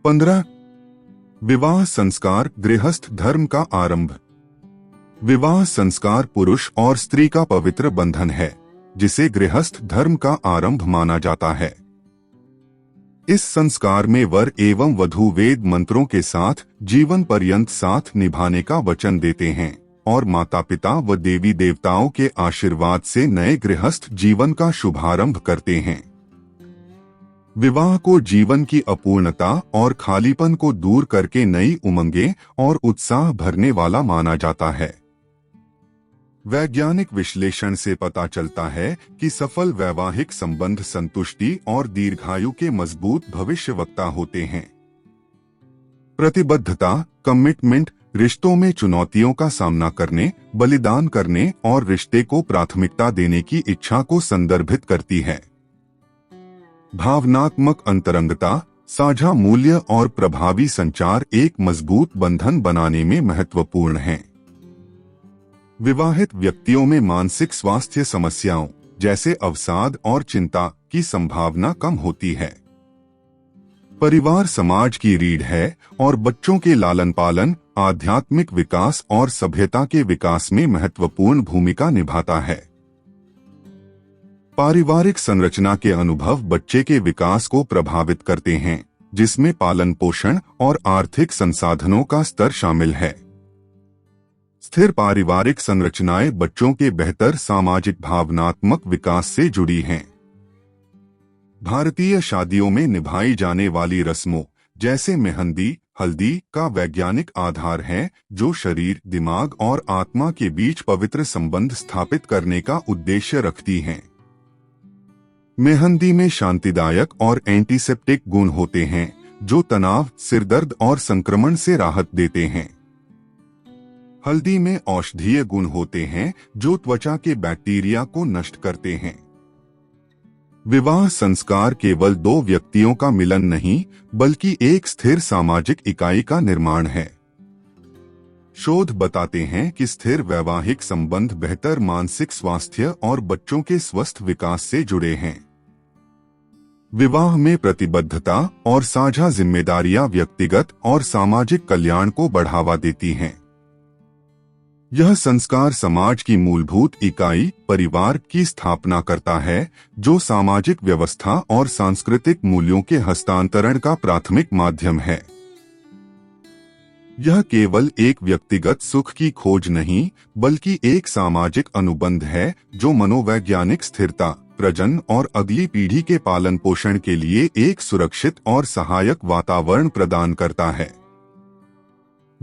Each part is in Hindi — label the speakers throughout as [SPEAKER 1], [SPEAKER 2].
[SPEAKER 1] 15 विवाह संस्कार गृहस्थ धर्म का आरंभ। विवाह संस्कार पुरुष और स्त्री का पवित्र बंधन है, जिसे गृहस्थ धर्म का आरंभ माना जाता है। इस संस्कार में वर एवं वधू वेद मंत्रों के साथ जीवन पर्यंत साथ निभाने का वचन देते हैं और माता पिता व देवी देवताओं के आशीर्वाद से नए गृहस्थ जीवन का शुभारंभ करते हैं। विवाह को जीवन की अपूर्णता और खालीपन को दूर करके नई उमंगें और उत्साह भरने वाला माना जाता है। वैज्ञानिक विश्लेषण से पता चलता है कि सफल वैवाहिक संबंध संतुष्टि और दीर्घायु के मजबूत भविष्यवक्ता होते हैं। प्रतिबद्धता, कमिटमेंट, रिश्तों में चुनौतियों का सामना करने, बलिदान करने और रिश्ते को प्राथमिकता देने की इच्छा को संदर्भित करती है। भावनात्मक अंतरंगता, साझा मूल्य और प्रभावी संचार एक मजबूत बंधन बनाने में महत्वपूर्ण हैं। विवाहित व्यक्तियों में मानसिक स्वास्थ्य समस्याओं जैसे अवसाद और चिंता की संभावना कम होती है। परिवार समाज की रीढ़ है और बच्चों के लालन पालन, आध्यात्मिक विकास और सभ्यता के विकास में महत्वपूर्ण भूमिका निभाता है। पारिवारिक संरचना के अनुभव बच्चे के विकास को प्रभावित करते हैं, जिसमें पालन पोषण और आर्थिक संसाधनों का स्तर शामिल है। स्थिर पारिवारिक संरचनाएं बच्चों के बेहतर सामाजिक भावनात्मक विकास से जुड़ी हैं। भारतीय शादियों में निभाई जाने वाली रस्मों जैसे मेहंदी, हल्दी का वैज्ञानिक आधार है, जो शरीर, दिमाग और आत्मा के बीच पवित्र संबंध स्थापित करने का उद्देश्य रखती हैं। मेहंदी में शांतिदायक और एंटीसेप्टिक गुण होते हैं, जो तनाव, सिरदर्द और संक्रमण से राहत देते हैं। हल्दी में औषधीय गुण होते हैं, जो त्वचा के बैक्टीरिया को नष्ट करते हैं। विवाह संस्कार केवल दो व्यक्तियों का मिलन नहीं, बल्कि एक स्थिर सामाजिक इकाई का निर्माण है। शोध बताते हैं कि स्थिर वैवाहिक संबंध बेहतर मानसिक स्वास्थ्य और बच्चों के स्वस्थ विकास से जुड़े हैं। विवाह में प्रतिबद्धता और साझा जिम्मेदारियां व्यक्तिगत और सामाजिक कल्याण को बढ़ावा देती हैं। यह संस्कार समाज की मूलभूत इकाई परिवार की स्थापना करता है, जो सामाजिक व्यवस्था और सांस्कृतिक मूल्यों के हस्तांतरण का प्राथमिक माध्यम है। यह केवल एक व्यक्तिगत सुख की खोज नहीं, बल्कि एक सामाजिक अनुबंध है, जो मनोवैज्ञानिक स्थिरता, प्रजनन और अगली पीढ़ी के पालन पोषण के लिए एक सुरक्षित और सहायक वातावरण प्रदान करता है।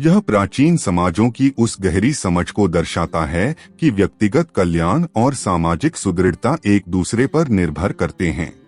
[SPEAKER 1] यह प्राचीन समाजों की उस गहरी समझ को दर्शाता है कि व्यक्तिगत कल्याण और सामाजिक सुदृढ़ता एक दूसरे पर निर्भर करते हैं।